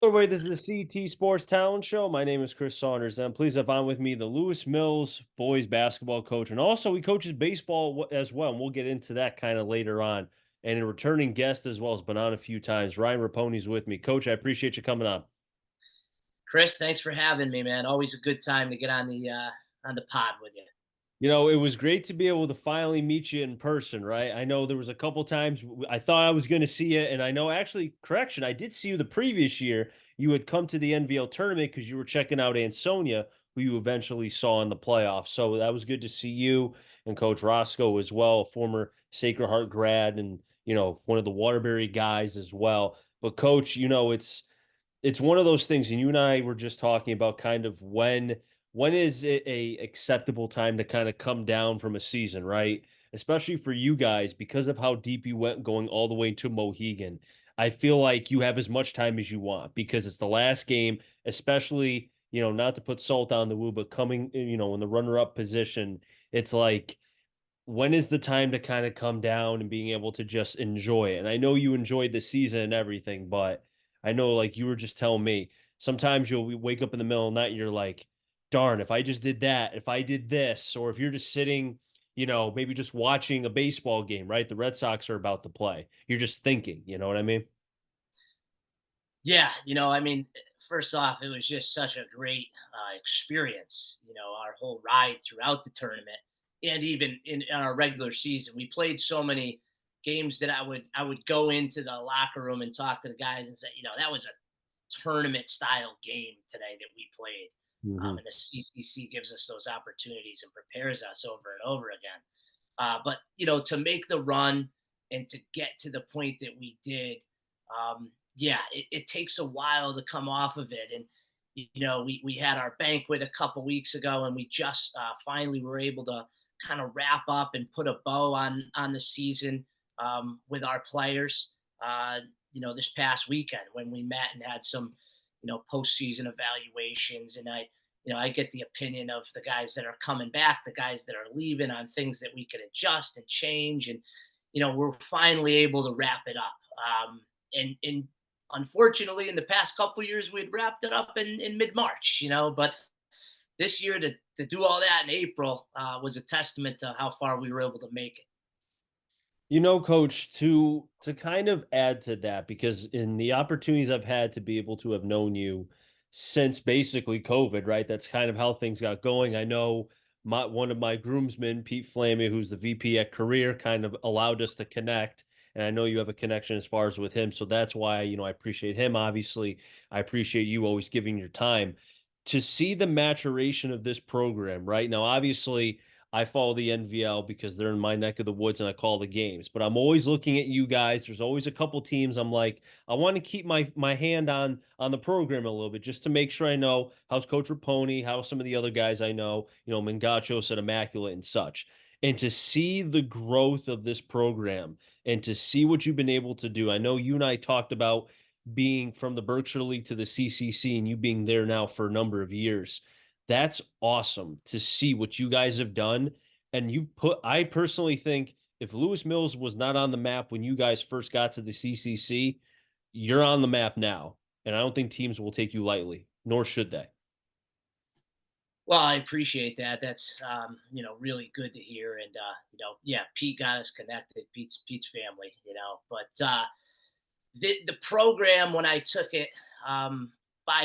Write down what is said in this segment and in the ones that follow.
Everybody, this is the CT Sports Talent Show. My name is Chris Saunders, and please have on with me the Lewis Mills boys basketball coach, and also he coaches baseball as well. And we'll get into that kind of later on. And a returning guest as well has been on a few times. Ryan Raponey's with me, Coach. I appreciate you coming on. Chris, thanks for having me, man. Always a good time to get on the pod with you. It was great to be able to finally meet you in person, right? I know there was a couple times I thought I was going to see you, and I know actually, correction, I did see you the previous year. You had come to the NVL tournament because you were checking out Ansonia, who you eventually saw in the playoffs. So that was good to see you and Coach Roscoe as well, a former Sacred Heart grad, and one of the Waterbury guys as well. But Coach, it's one of those things, and you and I were just talking about kind of when is it a acceptable time to kind of come down from a season, right? Especially for you guys because of how deep you went going all the way to Mohegan. I feel like you have as much time as you want because it's the last game, especially, not to put salt on the wound, but coming, in the runner-up position, it's like when is the time to kind of come down and being able to just enjoy it? And I know you enjoyed the season and everything, but I know like you were just telling me, sometimes you'll wake up in the middle of the night and you're like, darn, if I just did that, if I did this, or if you're just sitting, maybe just watching a baseball game, right? The Red Sox are about to play. You're just thinking, you know what I mean? Yeah, first off, it was just such a great experience. Our whole ride throughout the tournament, and even in our regular season, we played so many games that I would go into the locker room and talk to the guys and say, that was a tournament style game today that we played. Hmm. And the CCC gives us those opportunities and prepares us over and over again. But to make the run and to get to the point that we did, yeah, it takes a while to come off of it. And we had our banquet a couple weeks ago, and we just finally were able to kind of wrap up and put a bow on the season with our players. This past weekend when we met and had some postseason evaluations, and I get the opinion of the guys that are coming back, the guys that are leaving on things that we could adjust and change. And, we're finally able to wrap it up. And unfortunately, in the past couple years, we had wrapped it up in mid March, but this year to do all that in April was a testament to how far we were able to make it. Coach, to kind of add to that, because in the opportunities I've had to be able to have known you since basically COVID, right? That's kind of how things got going. I know one of my groomsmen, Pete Flammy, who's the VP at Career, kind of allowed us to connect. And I know you have a connection as far as with him. So that's why, I appreciate him. Obviously, I appreciate you always giving your time to see the maturation of this program, right? Now, obviously, I follow the NVL because they're in my neck of the woods and I call the games. But I'm always looking at you guys. There's always a couple teams I'm like, I want to keep my hand on the program a little bit just to make sure I know how's Coach Raponey, how some of the other guys I know, Mangacho said Immaculate and such. And to see the growth of this program and to see what you've been able to do. I know you and I talked about being from the Berkshire League to the CCC and you being there now for a number of years. That's awesome to see what you guys have done. And I personally think if Lewis Mills was not on the map when you guys first got to the CCC, you're on the map now. And I don't think teams will take you lightly, nor should they. Well, I appreciate that. That's really good to hear. And yeah, Pete got us connected. Pete's family, But the program when I took it 5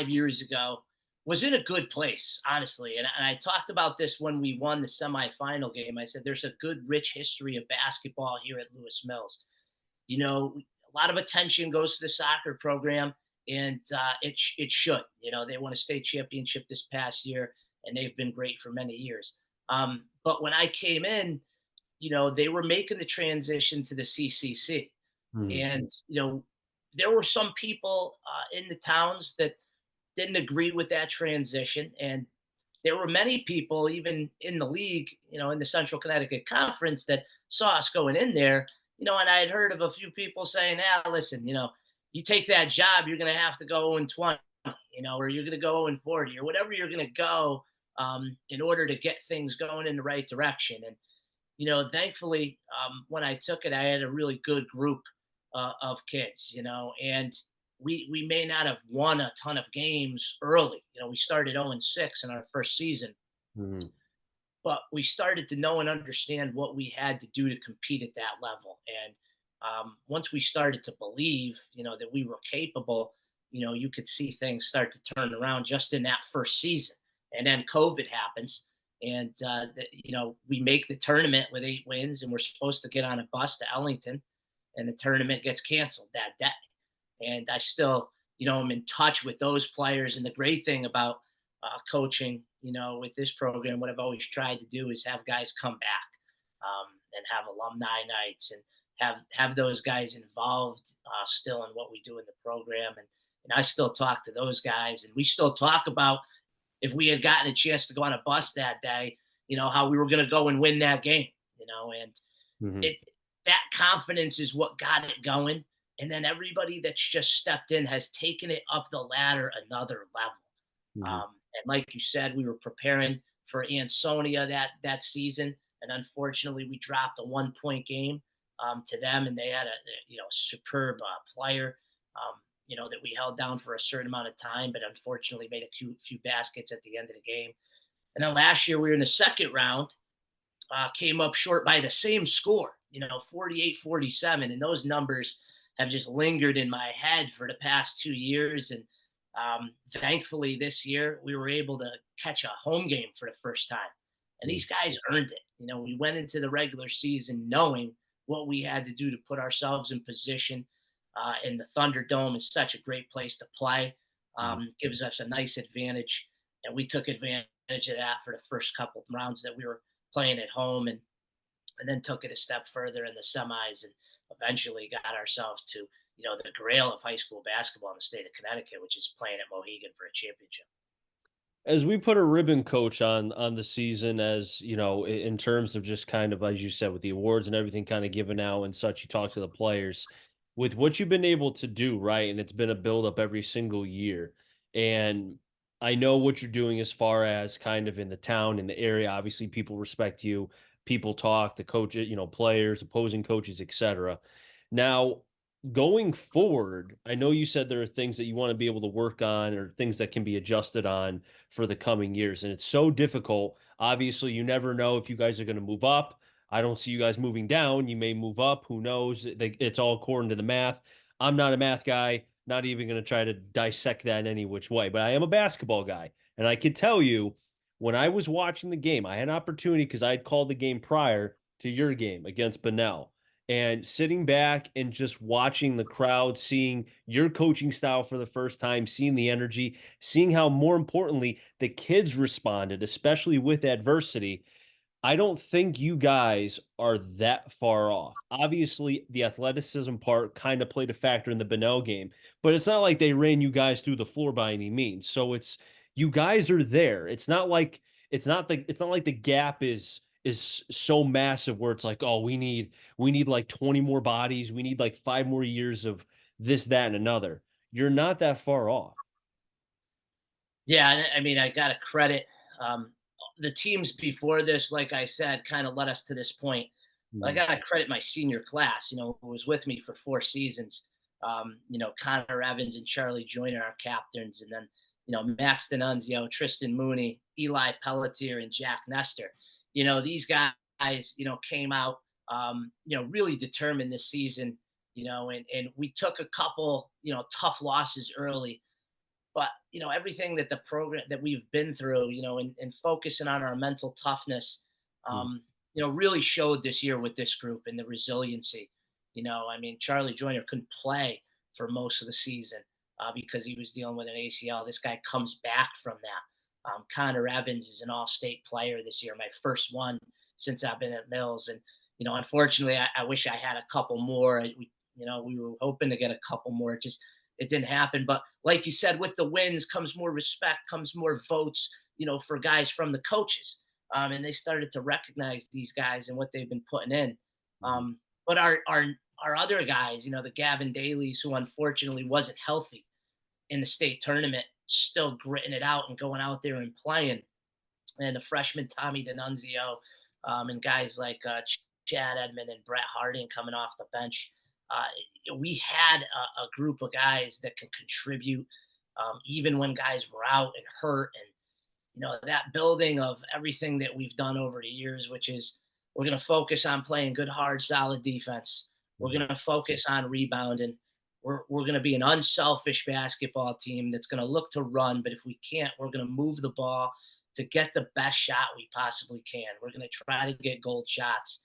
years ago was in a good place, honestly. And I talked about this when we won the semifinal game. I said there's a good, rich history of basketball here at Lewis Mills. A lot of attention goes to the soccer program, and it should. They won a state championship this past year, and they've been great for many years. But when I came in, they were making the transition to the CCC, Hmm. and there were some people in the towns that didn't agree with that transition, and there were many people even in the league, in the Central Connecticut Conference that saw us going in there, and I had heard of a few people saying, "Ah, listen, you take that job, you're going to have to go in 20, or you're going to go in 40, or whatever you're going to go in order to get things going in the right direction." And thankfully, when I took it, I had a really good group of kids, and we may not have won a ton of games early. We started 0-6 in our first season, Mhm. but we started to know and understand what we had to do to compete at that level. And once we started to believe, that we were capable, you could see things start to turn around just in that first season. And then COVID happens, and we make the tournament with 8 wins, and we're supposed to get on a bus to Ellington, and the tournament gets canceled that day. And I still, am in touch with those players. And the great thing about coaching, with this program, what I've always tried to do is have guys come back, and have alumni nights, and have those guys involved still in what we do in the program. And I still talk to those guys, and we still talk about if we had gotten a chance to go on a bus that day, how we were going to go and win that game, and Mhm. it that confidence is what got it going. And then everybody that's just stepped in has taken it up the ladder another level. Mhm. And like you said, we were preparing for Ansonia that season, and unfortunately, we dropped a 1 point game to them, and they had a superb player. That we held down for a certain amount of time, but unfortunately made a few baskets at the end of the game. And then last year we were in the second round, came up short by the same score, 48-47. And those numbers have just lingered in my head for the past 2 years. And thankfully, this year, we were able to catch a home game for the first time. And Mhm. these guys earned it. We went into the regular season knowing what we had to do to put ourselves in position. And the Thunderdome is such a great place to play, Mhm. gives us a nice advantage. And we took advantage of that for the first couple of rounds that we were playing at home, and then took it a step further in the semis, and eventually got ourselves to the grail of high school basketball in the state of Connecticut, which is playing at Mohegan for a championship. As we put a ribbon coach on the season, as you know, in terms of just kind of as you said with the awards and everything kind of given out and such, you talk to the players with what you've been able to do, right? And it's been a build up every single year. And I know what you're doing as far as kind of in the town, in the area. Obviously, people respect you, people talk, the coaches, players, opposing coaches, etc. Now, going forward, I know you said there are things that you want to be able to work on or things that can be adjusted on for the coming years. And it's so difficult. Obviously, you never know if you guys are going to move up. I don't see you guys moving down. You may move up. Who knows? It's all according to the math. I'm not a math guy, not even going to try to dissect that in any which way, but I am a basketball guy. And I can tell you, when I was watching the game, I had an opportunity because I had called the game prior to your game against Bunnell and sitting back and just watching the crowd, seeing your coaching style for the first time, seeing the energy, seeing how, more importantly, the kids responded, especially with adversity. I don't think you guys are that far off. Obviously, the athleticism part kind of played a factor in the Benel game, but it's not like they ran you guys through the floor by any means. So it's you guys are there. It's not like the gap is so massive where it's like, oh, we need like 20 more bodies, we need like 5 more years of this, that, and another. You're not that far off. Yeah, and I mean, I got to credit um, the teams before this. Like I said, kind of led us to this point. I Mhm. got to credit my senior class. Who was with me for 4 seasons. Connor Evans and Charlie Joyner, our captains, and then Max D'Annunzio, Tristan Mooney, Eli Pelletier, and Jack Nestor. These guys, came out, really determined this season. And we took a couple, tough losses early, but everything that the program that we've been through, and focusing on our mental toughness, Mhm. really showed this year with this group and the resiliency. I mean, Charlie Joyner couldn't play for most of the season because he was dealing with an ACL. This guy comes back from that. Connor Evans is an all-state player this year, my first one since I've been at Mills. And unfortunately, I wish I had a couple more. We were hoping to get a couple more. It didn't happen. But like you said, with the wins comes more respect, comes more votes, for guys from the coaches. And they started to recognize these guys and what they've been putting in. Mhm. But our other guys, the Gavin Dailies, who unfortunately wasn't healthy in the state tournament, still gritting it out and going out there and playing. And the freshman Tommy D'Annunzio, and guys like Chad Edmond and Brett Harding coming off the bench. we had a group of guys that can contribute, even when guys were out and hurt. And that building of everything that we've done over the years, which is we're going to focus on playing good, hard, solid defense. We're Mhm. going to focus on rebounding. We're going to be an unselfish basketball team that's going to look to run, but if we can't, we're going to move the ball to get the best shot we possibly can. We're going to try to get gold shots.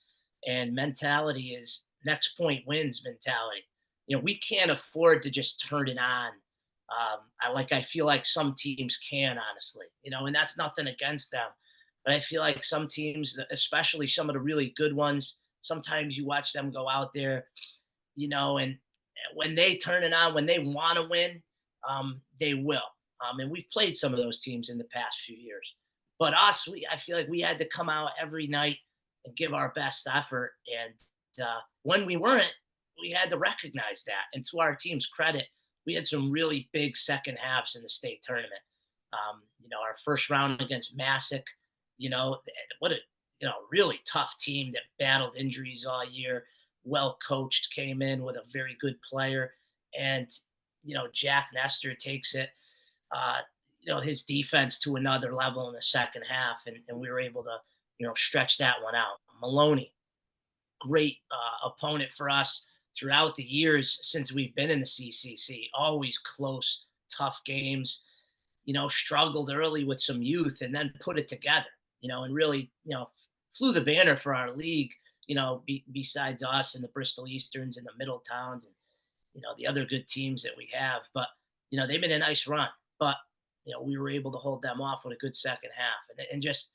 And mentality is next point wins mentality. We can't afford to just turn it on. I feel like some teams can, honestly, and that's nothing against them. But I feel like some teams, especially some of the really good ones, sometimes you watch them go out there, and when they turn it on, when they want to win, they will. And we've played some of those teams in the past few years. But us, I feel like we had to come out every night and give our best effort. And when we weren't, we had to recognize that. And to our team's credit, we had some really big second halves in the state tournament. Our first round against Massac, what a really tough team that battled injuries all year, well coached, came in with a very good player. And, Jack Nestor takes it, uh, his defense to another level in the second half. And we were able to, stretch that one out. Maloney, great opponent for us throughout the years since we've been in the CCC. Always close, tough games. Struggled early with some youth and then put it together. And really, flew the banner for our league. Besides us and the Bristol Easterns and the Middletowns and the other good teams that we have. But they've been a nice run. But we were able to hold them off with a good second half. And just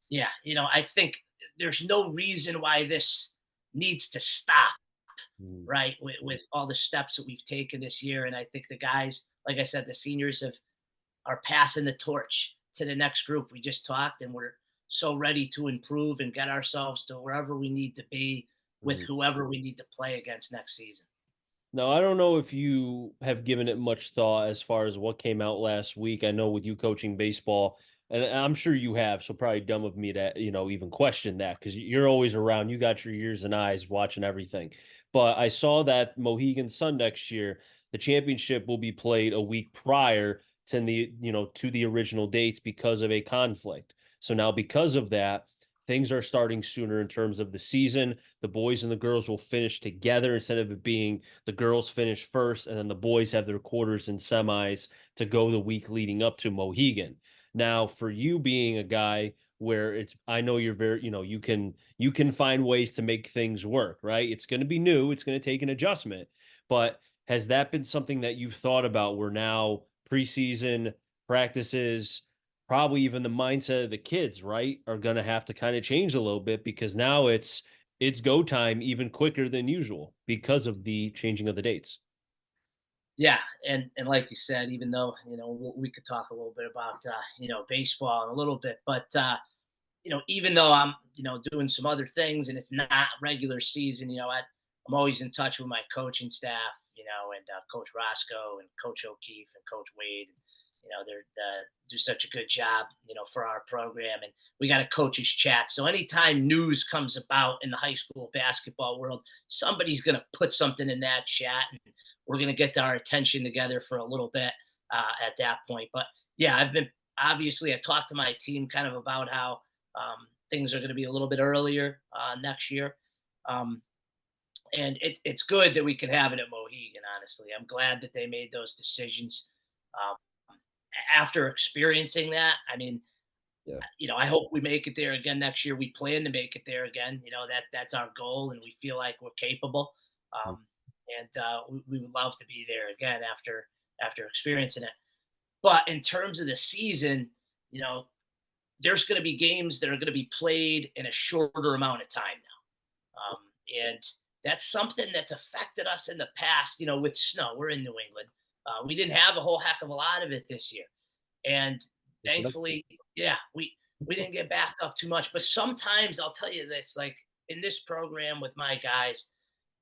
yeah, I think there's no reason why this needs to stop, Mhm. right? With all the steps that we've taken this year. And I think the guys, like I said, the seniors are passing the torch to the next group. We just talked, and we're so ready to improve and get ourselves to wherever we need to be with Mhm. whoever we need to play against next season. Now, I don't know if you have given it much thought as far as what came out last week. I know with you coaching baseball, and I'm sure you have, so probably dumb of me to, even question that because you're always around. You got your ears and eyes watching everything. But I saw that Mohegan Sun next year, the championship will be played a week prior to the original dates because of a conflict. So now because of that, things are starting sooner in terms of the season. The boys and the girls will finish together instead of it being the girls finish first and then the boys have their quarters and semis to go the week leading up to Mohegan. Now, for you being a guy where it's I know you're very, you can find ways to make things work, right? It's going to be new, it's going to take an adjustment. But has that been something that you've thought about where now preseason practices, probably even the mindset of the kids, right, are going to have to kind of change a little bit because now it's go time even quicker than usual because of the changing of the dates. Yeah, and like you said, even though we could talk a little bit about baseball in a little bit, but even though I'm doing some other things and it's not regular season, I'm always in touch with my coaching staff, and Coach Roscoe and Coach O'Keefe and Coach Wade. They're do such a good job, for our program, and we got a coaches chat. So anytime news comes about in the high school basketball world, somebody's going to put something in that chat, and we're going to get our attention together for a little bit at that point. But yeah, I've been obviously I talked to my team kind of about how things are going to be a little bit earlier next year. Um, and it's good that we can have it at Mohegan, honestly. I'm glad that they made those decisions. Um, After experiencing that, I mean, Yeah. I hope we make it there again next year. We plan to make it there again. That's our goal, and we feel like we're capable. Um, and we would love to be there again after experiencing it. But in terms of the season, you know, there's going to be games that are going to be played in a shorter amount of time now. And that's something that's affected us in the past, with snow. We're in New England. We didn't have a whole heck of a lot of it this year. And thankfully, yeah, we didn't get backed up too much. But sometimes I'll tell you this, like in this program with my guys,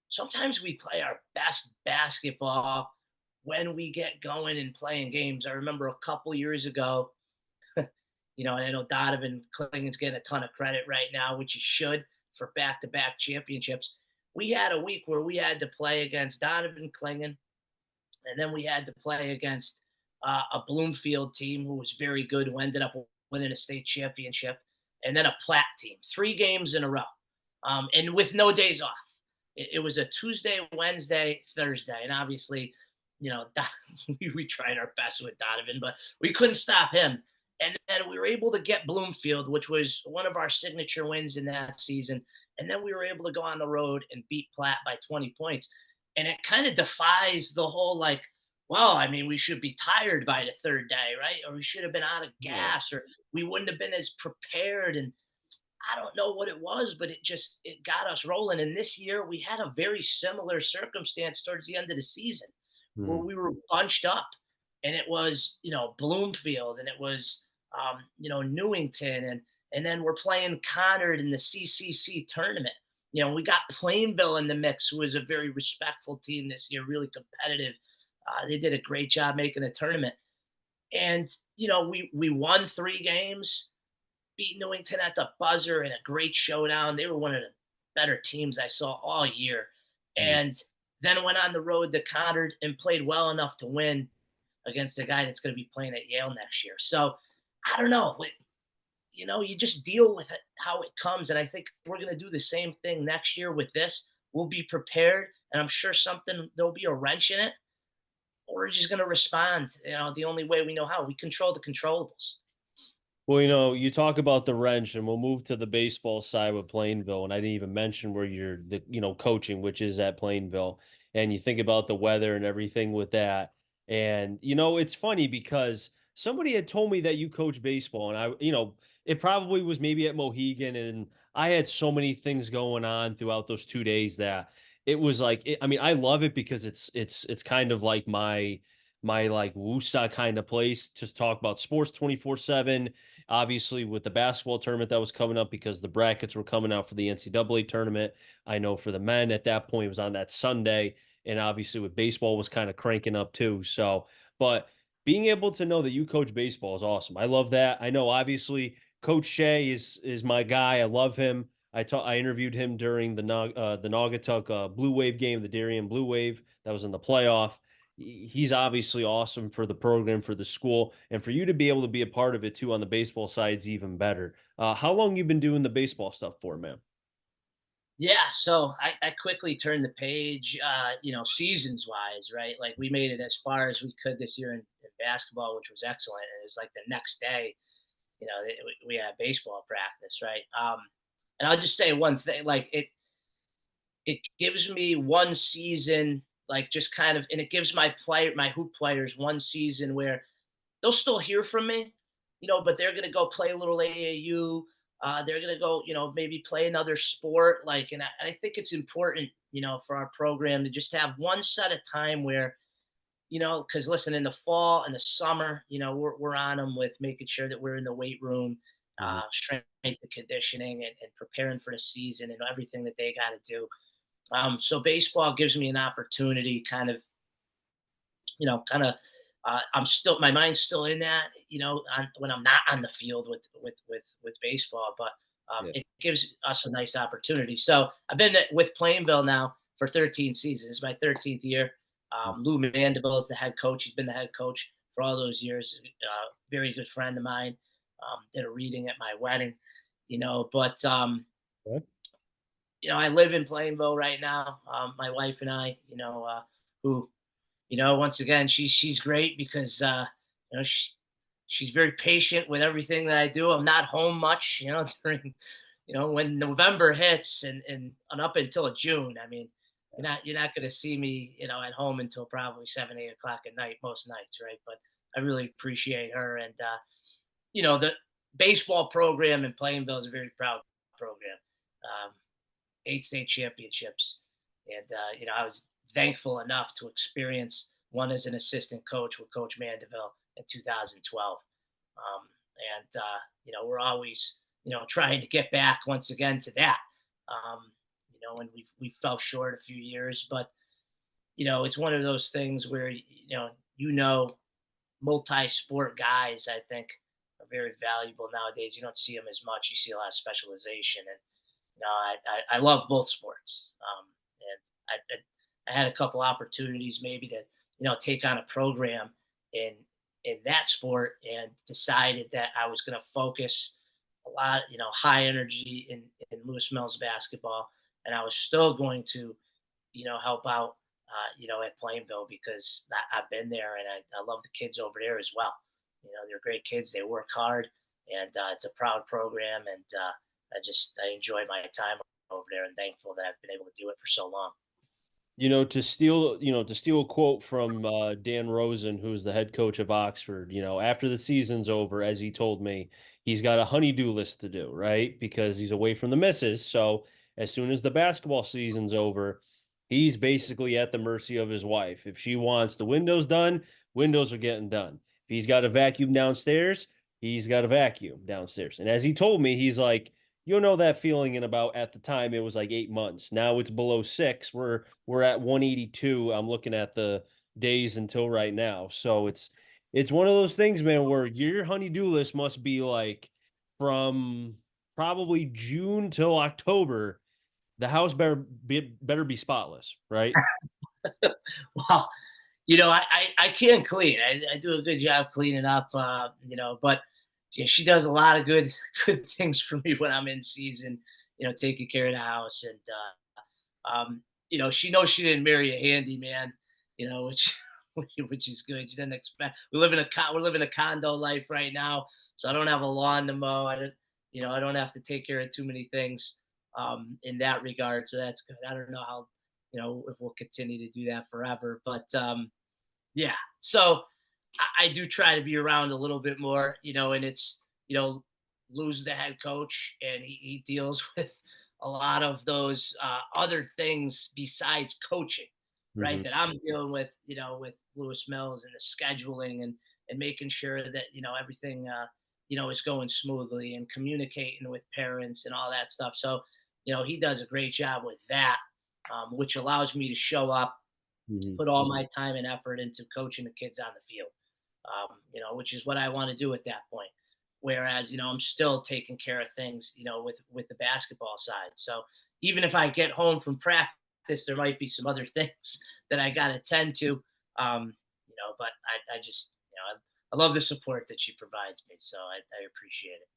sometimes we play our best basketball when we get going and playing games. I remember a couple years ago, and I know Donovan Klingon's getting a ton of credit right now, which he should for back-to-back championships. we had a week where we had to play against Donovan Klingen, and then we had to play against a Bloomfield team who was very good, who ended up winning a state championship, and then a Platte team. 3 games in a row, and with no days off. It was a Tuesday, Wednesday, Thursday, and obviously, we tried our best with Donovan, but we couldn't stop him. And then we were able to get Bloomfield, which was one of our signature wins in that season. And then we were able to go on the road and beat Platte by 20 points. And it kind of defies the whole like, well, I mean, we should be tired by the third day, right? Or we should have been out of Yeah. gas, or we wouldn't have been as prepared. And I don't know what it was, but it got us rolling. And this year we had a very similar circumstance towards the end of the season where Hmm. we were bunched up, and it was, Bloomfield, and it was Newington, and then we're playing Conard in the CCC tournament. We got Plainville in the mix, who was a very respectful team this year, really competitive. They did a great job making a tournament. And we won 3 games, beat Newington at the buzzer in a great showdown. They were one of the better teams I saw all year. Hmm. And then went on the road to Conard and played well enough to win against a guy that's going to be playing at Yale next year. So I don't know. You just deal with it how it comes. And I think we're going to do the same thing next year with this. We'll be prepared. And I'm sure there'll be a wrench in it. Or we're just going to respond, the only way we know how. We control the controllables. Well, you talk about the wrench, and we'll move to the baseball side with Plainville. And I didn't even mention where you're, coaching, which is at Plainville. And you think about the weather and everything with that. And it's funny because somebody had told me that you coach baseball, and it probably was maybe at Mohegan, and I had so many things going on throughout those 2 days that it was like, I mean, I love it because it's kind of like my like woosah kind of place to talk about sports 24/7. Obviously, with the basketball tournament that was coming up, because the brackets were coming out for the NCAA tournament. I know for the men at that point it was on that Sunday, and obviously with baseball was kind of cranking up too. So, but being able to know that you coach baseball is awesome. I love that. I know obviously Coach Shea is my guy. I love him. I interviewed him during the Naugatuck Blue Wave game, the Darien Blue Wave that was in the playoff. He's obviously awesome for the program, for the school, and for you to be able to be a part of it too on the baseball side's even better. How long you been doing the baseball stuff for, man? Yeah, so I quickly turned the page, seasons wise, right? Like we made it as far as we could this year in basketball, which was excellent. And it was like the next day, we had baseball practice, right? And I'll just say one thing, like it gives me one season, like just kind of, and it gives my hoop players one season where they'll still hear from me, but they're gonna go play a little AAU. They're gonna go, maybe play another sport. Like, and I think it's important, for our program to just have one set of time where, because listen, in the fall and the summer, we're on them with making sure that we're in the weight room, Mhm. strength and conditioning, and preparing for the season and everything that they got to do. So baseball gives me an opportunity, kind of I'm still my mind's still in that, when I'm not on the field with baseball, but Yeah. it gives us a nice opportunity. So I've been with Plainville now for 13 seasons. It's my 13th year. Lou Mandeville is the head coach. He's been the head coach for all those years. Very good friend of mine. Did a reading at my wedding, but Okay. I live in Plainville right now. My wife and I, who once again, she's great because she's very patient with everything that I do. I'm not home much, during when November hits and up until June. I mean, you're not going to see me, at home until probably 7, 8 o'clock at night most nights, right? But I really appreciate her, and the baseball program in Plainville is a very proud program. Um, 8 state championships. And, I was thankful enough to experience one as an assistant coach with Coach Mandeville in 2012. We're always, trying to get back once again to that. And we fell short a few years, but, it's one of those things where, multi-sport guys, I think, are very valuable nowadays. You don't see them as much. You see a lot of specialization, and I love both sports. I had a couple opportunities maybe to take on a program in that sport, and decided that I was going to focus a lot, high energy in Lewis Mills basketball, and I was still going to help out, at Plainville, because I've been there, and I love the kids over there as well. They're great kids. They work hard, and it's a proud program, and I enjoy my time over there, and thankful that I've been able to do it for so long. To steal a quote from Dan Rosen, who's the head coach of Oxford, after the season's over, as he told me, he's got a honey-do list to do, right? Because he's away from the misses. So as soon as the basketball season's over, he's basically at the mercy of his wife. If she wants the windows done, windows are getting done. If he's got a vacuum downstairs, he's got a vacuum downstairs. And as he told me, he's like, you'll know that feeling in about, at the time it was like 8 months. Now it's below six. We're at 182. I'm looking at the days until right now. So it's one of those things, man, where your honey-do list must be like from probably June till October. The house better be spotless, right? Well, I can clean. I do a good job cleaning up, but yeah, she does a lot of good things for me when I'm in season, taking care of the house. And she knows she didn't marry a handyman, which which is good. She didn't expect. We're living a condo life right now, so I don't have a lawn to mow. I don't have to take care of too many things in that regard. So that's good. I don't know how, if we'll continue to do that forever, but yeah. So I do try to be around a little bit more, and it's, lose the head coach, and he deals with a lot of those other things besides coaching, right? Mhm. That I'm dealing with, with Lewis Mills, and the scheduling, and making sure that, everything, is going smoothly, and communicating with parents and all that stuff. So, he does a great job with that, which allows me to show up, Mhm. put all my time and effort into coaching the kids on the field, which is what I want to do at that point. Whereas, I'm still taking care of things, with the basketball side. So even if I get home from practice, there might be some other things that I got to tend to, but I just, I love the support that she provides me. So I appreciate it.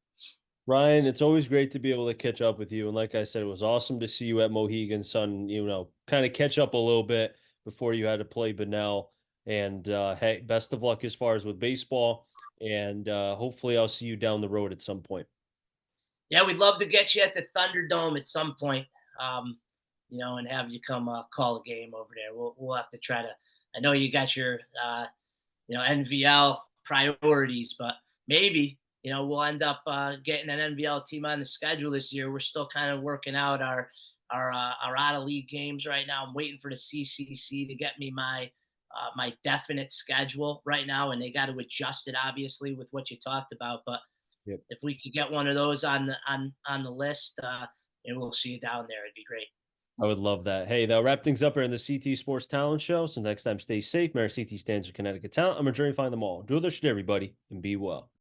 Ryan, it's always great to be able to catch up with you. And like I said, it was awesome to see you at Mohegan Sun, kind of catch up a little bit before you had to play Bunnell. And hey, best of luck as far as with baseball. And hopefully I'll see you down the road at some point. Yeah, we'd love to get you at the Thunderdome at some point, and have you come call a game over there. We'll have to try to. I know you got your NVL priorities, but maybe we'll end up getting an NVL team on the schedule this year. We're still kind of working out our out of league games right now. I'm waiting for the CCC to get me my definite schedule right now, and they got to adjust it obviously with what you talked about, but Yep. if we could get one of those on the list, and we'll see you down there, it'd be great. I would love that. Hey, that'll wrap things up here in the CT Sports Talent Show. So next time, stay safe. May our CT stands for Connecticut Talent. I'm going to try and find them all. Do this shit, everybody, and be well.